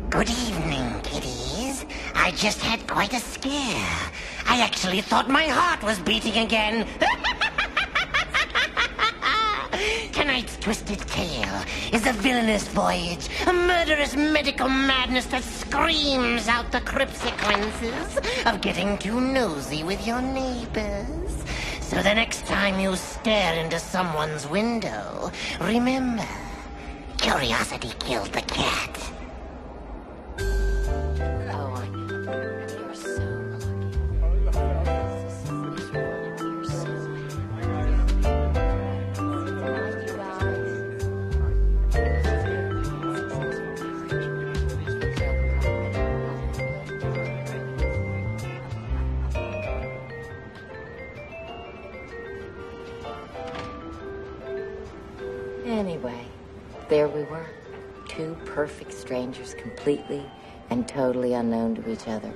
Good evening, kiddies. I just had quite a scare. I actually thought my heart was beating again. Tonight's twisted tale is a villainous voyage, a murderous medical madness that screams out the consequences of getting too nosy with your neighbors. So the next time you stare into someone's window, remember, curiosity killed the cat. Oh, I know. You're so Anyway, there we were. Two perfect strangers, completely and totally unknown to each other,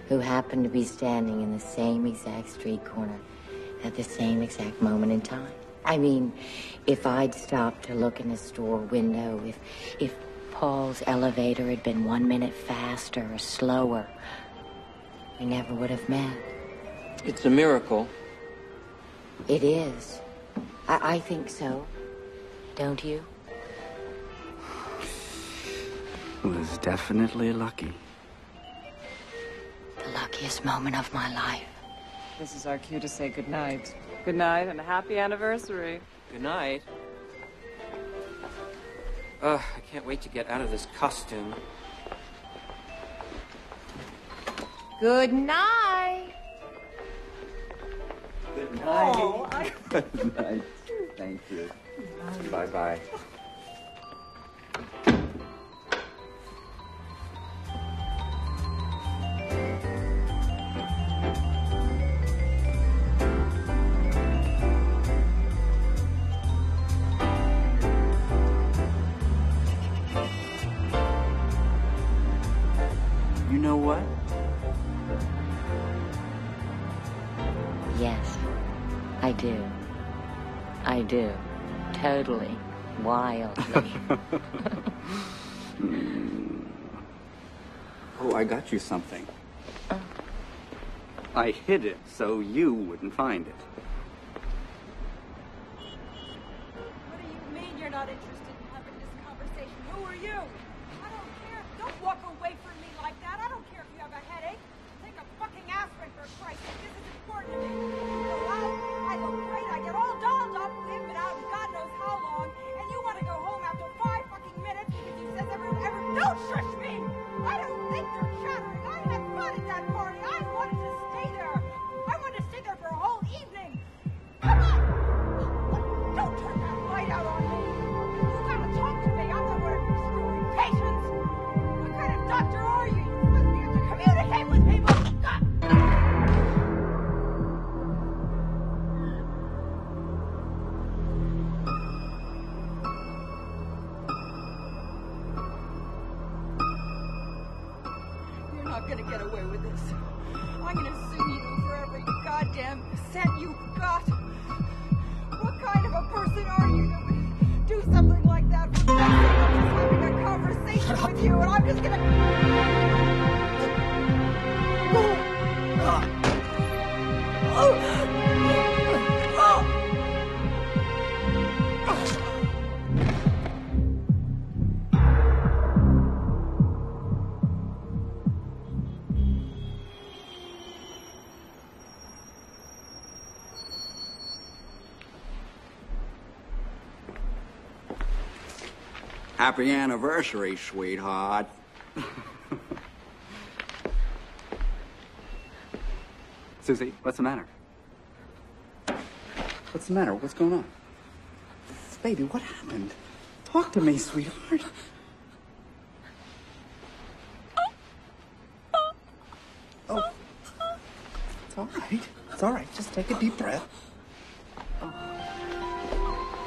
who happened to be standing in the same exact street corner at the same exact moment in time. I mean, if I'd stopped to look in a store window, if Paul's elevator had been 1 minute faster or slower, we never would have met. It's a miracle. It is. I think so. Don't you? Was definitely lucky. The luckiest moment of my life. This is our cue to say goodnight. Good night and a happy anniversary. Good night. I can't wait to get out of this costume. Good night. Good night. Oh, Good night. Thank you. Bye-bye. You know what? Yes, I do. I do. Totally. Wildly. Oh, I got you something. I hid it so you wouldn't find it. What do you mean you're not interested in having this conversation? Who are you? I don't care. Don't walk away from me like that. I don't care if you have a headache. Take a fucking aspirin, for Christ's sake. This is important to me. You go out, I look great, I get all dolled up, we haven't been out in God knows how long, and you want to go home after 5 fucking minutes because he says don't shush me! I don't think they're chattering. I had fun at that party. I wanted to stay there. I wanted to stay there for a whole evening. Come on! Don't turn that light out on me. You gotta talk to me. I'm not one of your screwy patients. What kind of doctor are you? You're supposed to be able to communicate with people. God. You're not gonna get away with this. I'm gonna sue you for every goddamn cent you got. What kind of a person are you to do something like that for nothing? I'm just having a conversation with you, and I'm just gonna. Happy anniversary, sweetheart. Susie, what's the matter? What's the matter? What's going on? Baby, what happened? Talk to me, sweetheart. Oh. It's all right. It's all right. Just take a deep breath.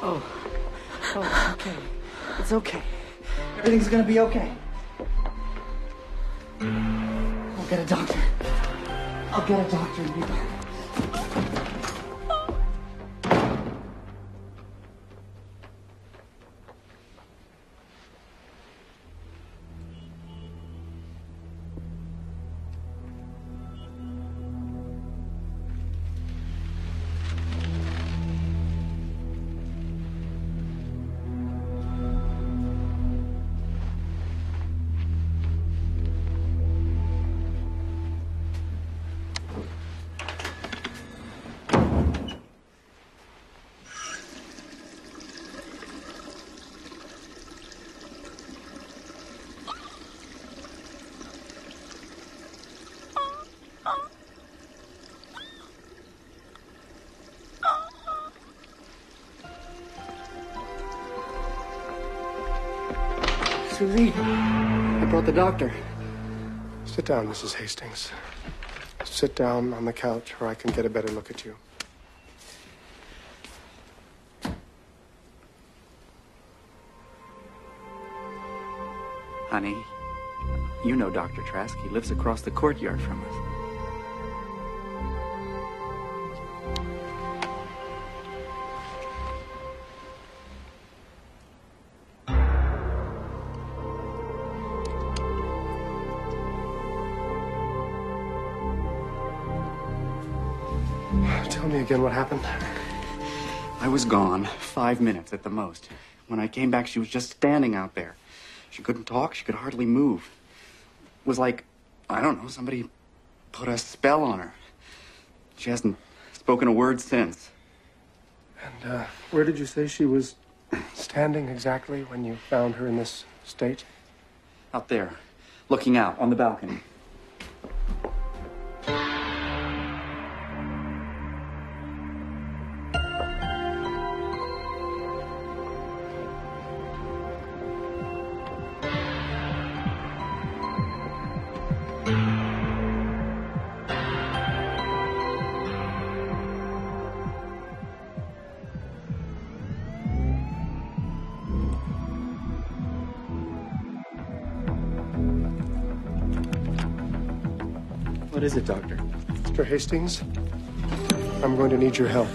Oh, it's okay. It's okay. Everything's gonna be okay. I'll get a doctor. I'll get a doctor and be back. Susie. I brought the doctor. Sit down, Mrs. Hastings. Sit down on the couch where I can get a better look at you. Honey, you know Dr. Trask. He lives across the courtyard from us. Tell me again what happened. I was gone 5 minutes at the most. When I came back, she was just standing out there. She couldn't talk. She could hardly move. It was like, I don't know, somebody put a spell on her. She hasn't spoken a word since. And where did you say she was standing exactly when you found her in this state? Out there, looking out on the balcony. What is it, Doctor? Mr. Hastings, I'm going to need your help.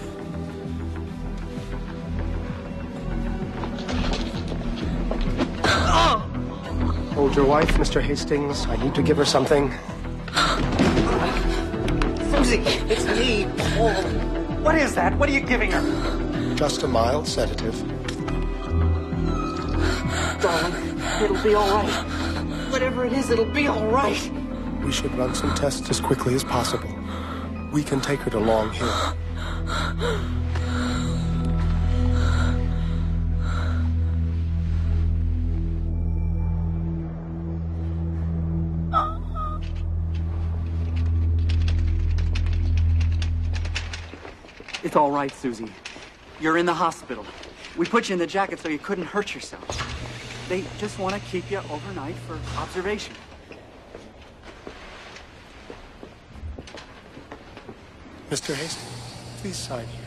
Hold your wife, Mr. Hastings. I need to give her something. Susie, it's me, Paul. What is that? What are you giving her? Just a mild sedative. Darling, it'll be all right. Whatever it is, it'll be all right. We should run some tests as quickly as possible. We can take her to Long Hill. It's all right, Susie. You're in the hospital. We put you in the jacket so you couldn't hurt yourself. They just want to keep you overnight for observation. Mr. Hastings, please sign here.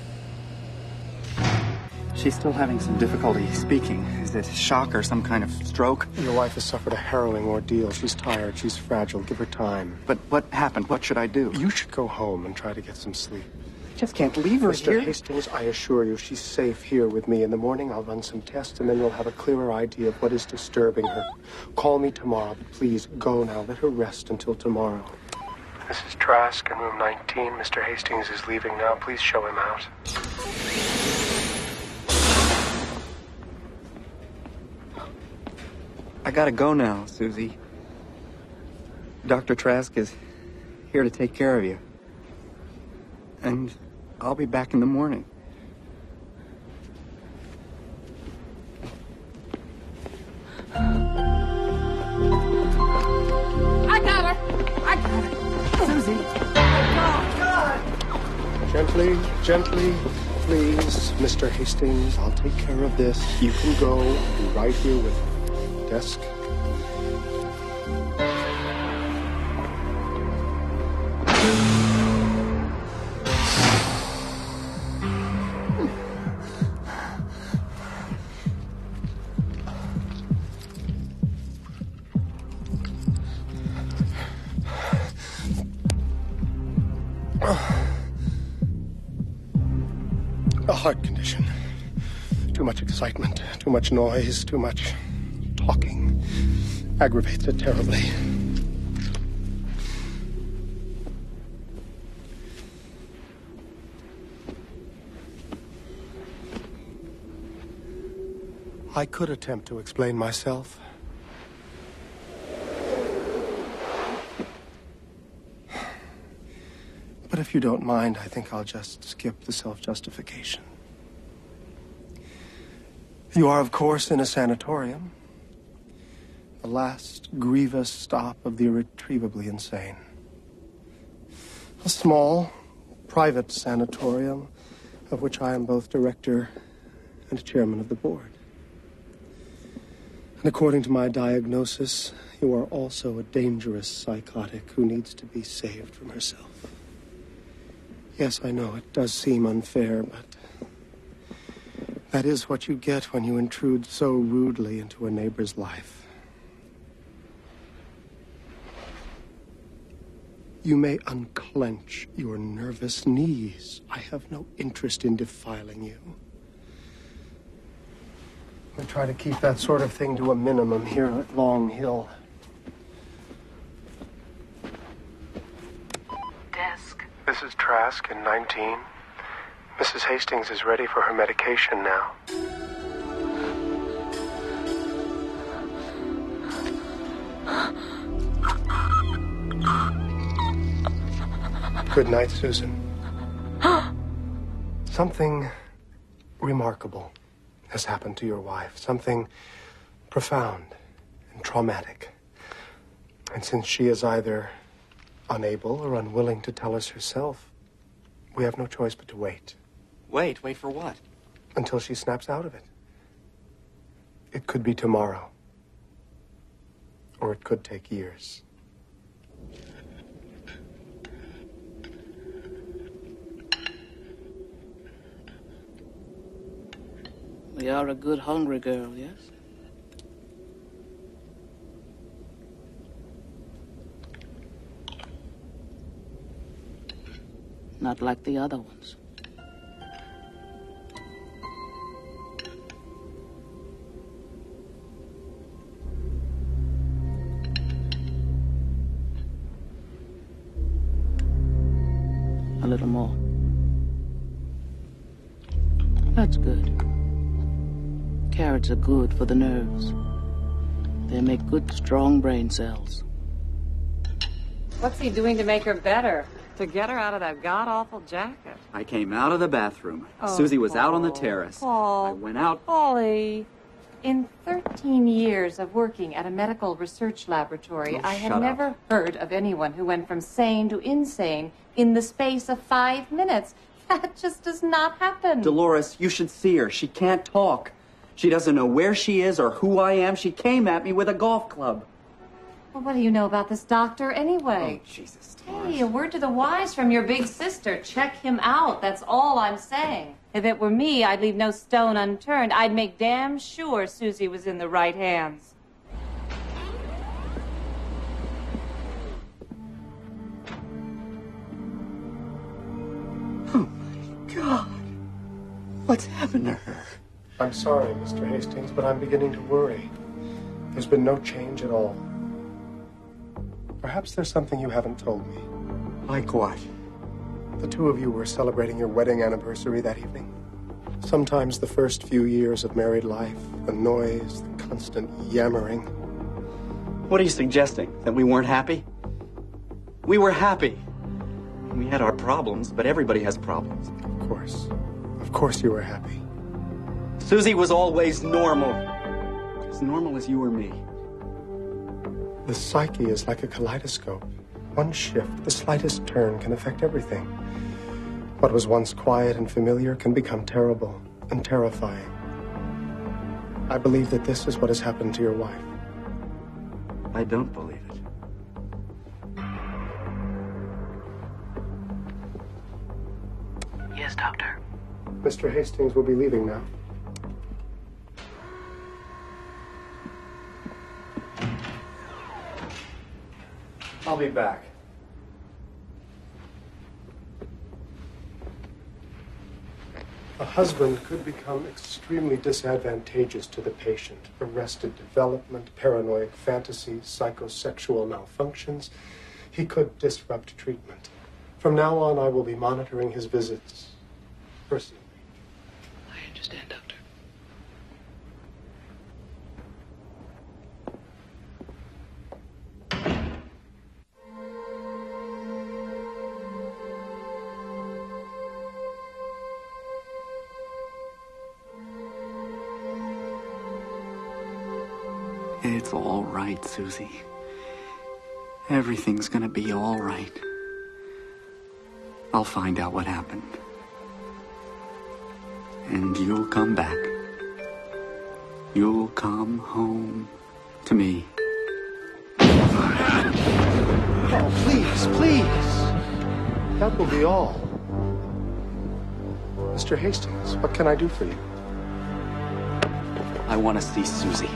She's still having some difficulty speaking. Is it shock or some kind of stroke? Your wife has suffered a harrowing ordeal. She's tired. She's fragile. Give her time. But what happened? What should I do? You should go home and try to get some sleep. I just can't leave her Mr. here. Hastings, I assure you, she's safe here with me. In the morning, I'll run some tests, and then you'll have a clearer idea of what is disturbing her. Call me tomorrow, but please go now. Let her rest until tomorrow. This is Trask in room 19. Mr. Hastings is leaving now. Please show him out. I gotta go now, Susie. Dr. Trask is here to take care of you. And I'll be back in the morning. I got her! Susie! Gently, gently, please, Mr. Hastings. I'll take care of this. You can go. I'll be right here with you. Desk. A heart condition. Too much excitement, too much noise, too much talking. Aggravates it terribly. I could attempt to explain myself. But if you don't mind, I think I'll just skip the self-justification. You are, of course, in a sanatorium. The last grievous stop of the irretrievably insane. A small, private sanatorium of which I am both director and chairman of the board. And according to my diagnosis, you are also a dangerous psychotic who needs to be saved from herself. Yes, I know it does seem unfair, but that is what you get when you intrude so rudely into a neighbor's life. You may unclench your nervous knees. I have no interest in defiling you. I try to keep that sort of thing to a minimum here at Long Hill. Desk. This is Trask in 19. Mrs. Hastings is ready for her medication now. Good night, Susan. Something remarkable has happened to your wife. Something profound and traumatic. And since she is either unable or unwilling to tell us herself, we have no choice but to wait. Wait for what? Until she snaps out of it. It could be tomorrow. Or it could take years. You are a good hungry girl, yes? Not like the other ones. A little more. That's good. Carrots are good for the nerves. They make good, strong brain cells. What's he doing to make her better? To get her out of that god-awful jacket? I came out of the bathroom. Oh, Susie was out on the Paul. terrace. Paul. I went out. Polly. In 13 years of working at a medical research laboratory, Oh, I had shut never heard of anyone who went from sane to insane in the space of 5 minutes. That just does not happen. Dolores, you should see her. She can't talk. She doesn't know where she is or who I am. She came at me with a golf club. Well, what do you know about this doctor anyway? Oh, Jesus, Dolores. Hey, a word to the wise from your big sister. Check him out. That's all I'm saying. If it were me, I'd leave no stone unturned. I'd make damn sure Susie was in the right hands. Oh, my God. What's happened to her? I'm sorry, Mr. Hastings, but I'm beginning to worry. There's been no change at all. Perhaps there's something you haven't told me. Like what? The two of you were celebrating your wedding anniversary that evening. Sometimes the first few years of married life, the noise, the constant yammering. What are you suggesting? That we weren't happy? We were happy. We had our problems, but everybody has problems. Of course. Of course you were happy. Susie was always normal. As normal as you or me. The psyche is like a kaleidoscope. One shift, the slightest turn can affect everything. What was once quiet and familiar can become terrible and terrifying. I believe that this is what has happened to your wife. I don't believe it. Yes, Doctor. Mr. Hastings will be leaving now. I'll be back. A husband could become extremely disadvantageous to the patient. Arrested development, paranoid fantasies, psychosexual malfunctions. He could disrupt treatment. From now on, I will be monitoring his visits personally. I understand, Doctor. It's all right, Susie. Everything's gonna be all right. I'll find out what happened. And you'll come back. You'll come home to me. Oh, please, please. That will be all. Mr. Hastings, what can I do for you? I want to see Susie.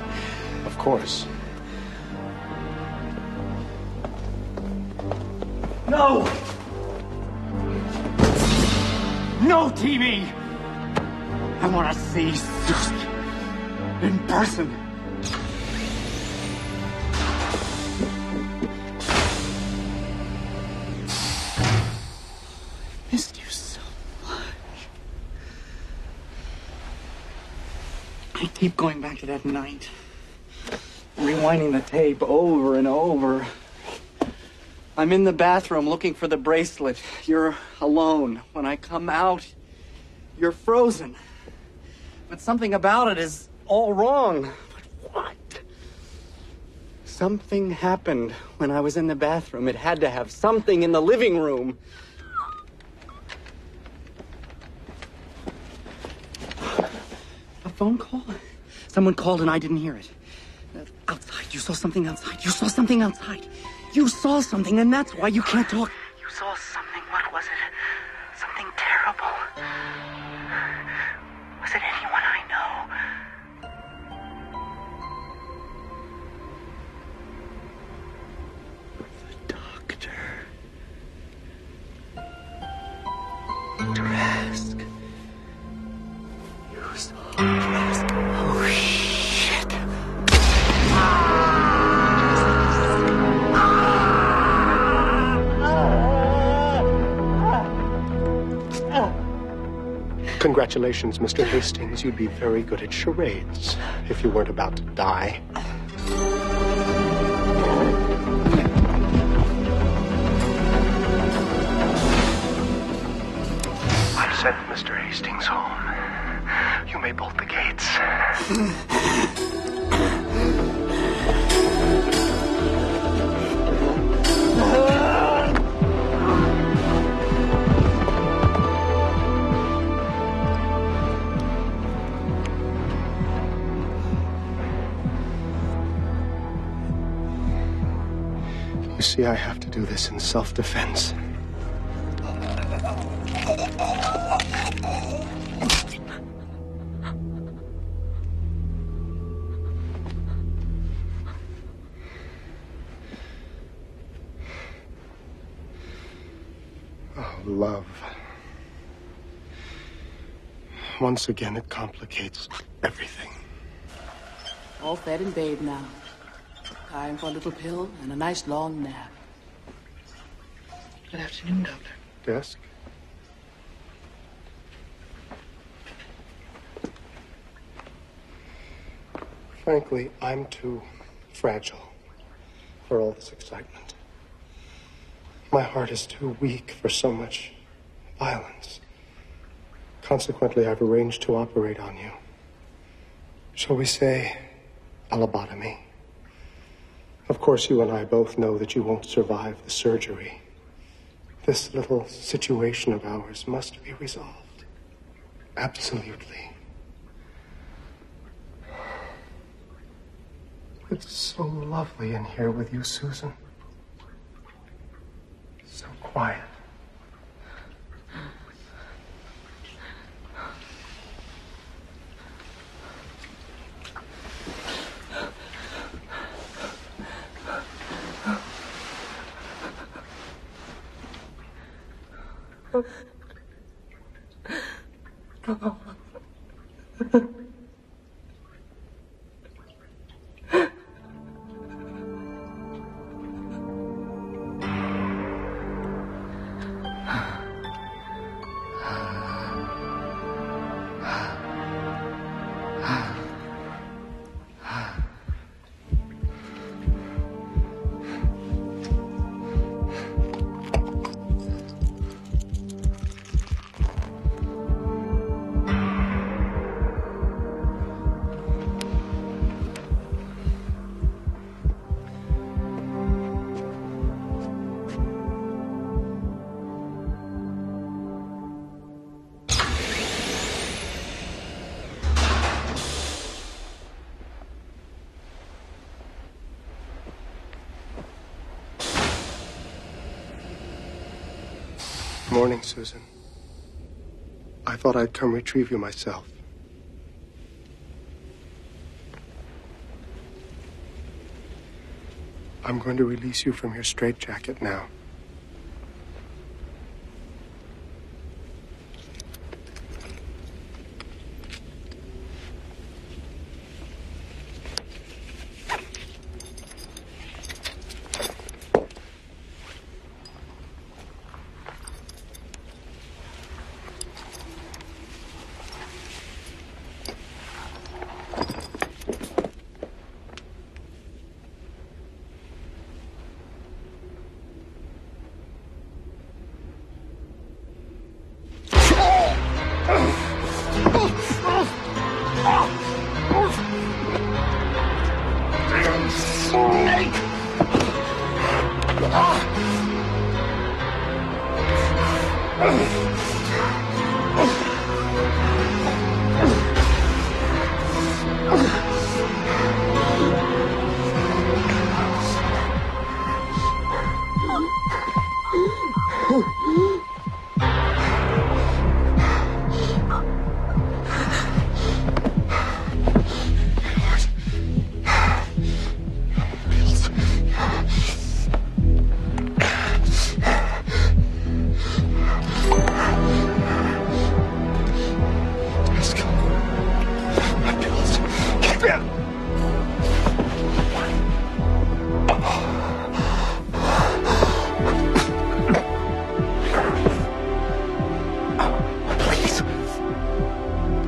Of course. No! No TV! I want to see Susie in person. Missed you so much. I keep going back to that night, rewinding the tape over and over. I'm in the bathroom looking for the bracelet. You're alone. When I come out, you're frozen. But something about it is all wrong. But what? Something happened when I was in the bathroom. It had to have something in the living room. A phone call? Someone called and I didn't hear it. Outside. You saw something outside. You saw something outside. You saw something, and that's why you can't talk. You saw something. What was it? Something terrible. Was it anyone I know? The doctor. Trask. You saw Trask. Oh, shit. Congratulations, Mr. Hastings. You'd be very good at charades if you weren't about to die. I've sent Mr. Hastings home. You may bolt the gates. You see, I have to do this in self-defense. Oh, love. Once again, it complicates everything. All fed and bathed now. Time for a little pill and a nice long nap. Good afternoon, Doctor. Desk? Frankly, I'm too fragile for all this excitement. My heart is too weak for so much violence. Consequently, I've arranged to operate on you. Shall we say, a lobotomy? Of course, you and I both know that you won't survive the surgery. This little situation of ours must be resolved. Absolutely. It's so lovely in here with you, Susan. So quiet. Morning, Susan. I thought I'd come retrieve you myself. I'm going to release you from your straitjacket now.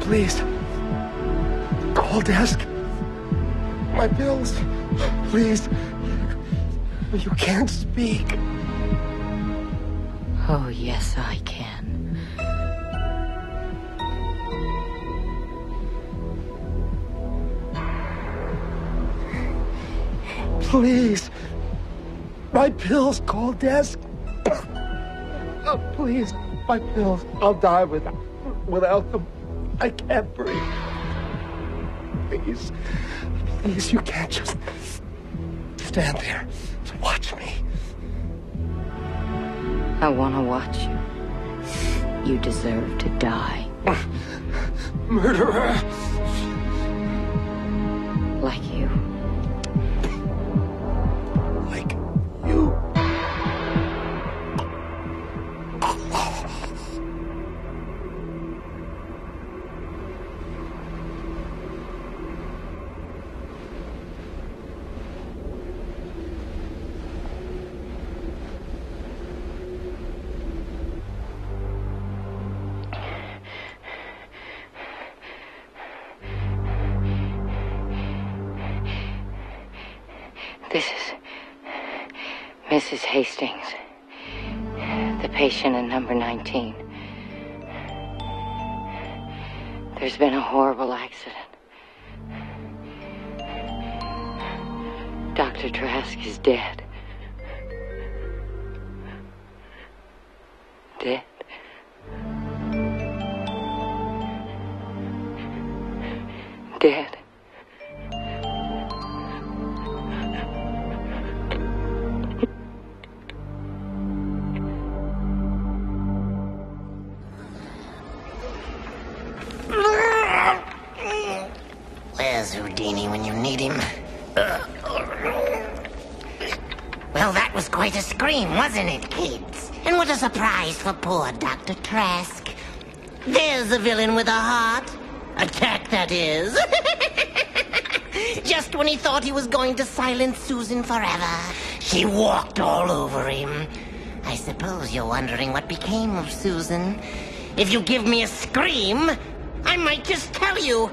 Please. Call desk. My bills. Please. You can't speak. Oh, yes, I can. Please. My pills. Call desk. Oh, please. My pills. I'll die without them. I can't breathe. Please. Please, you can't just stand there. Watch me. I want to watch you. You deserve to die. Murderer. Like you. Like you. This is Mrs. Hastings, the patient in number 19. There's been a horrible accident. Dr. Trask is dead. Dead. Dead. Where's Houdini when you need him? Well, that was quite a scream, wasn't it, kids? And what a surprise for poor Dr. Trask. There's a villain with a heart. Attack, that is. Just when he thought he was going to silence Susan forever, she walked all over him. I suppose you're wondering what became of Susan. If you give me a scream, I might just tell you.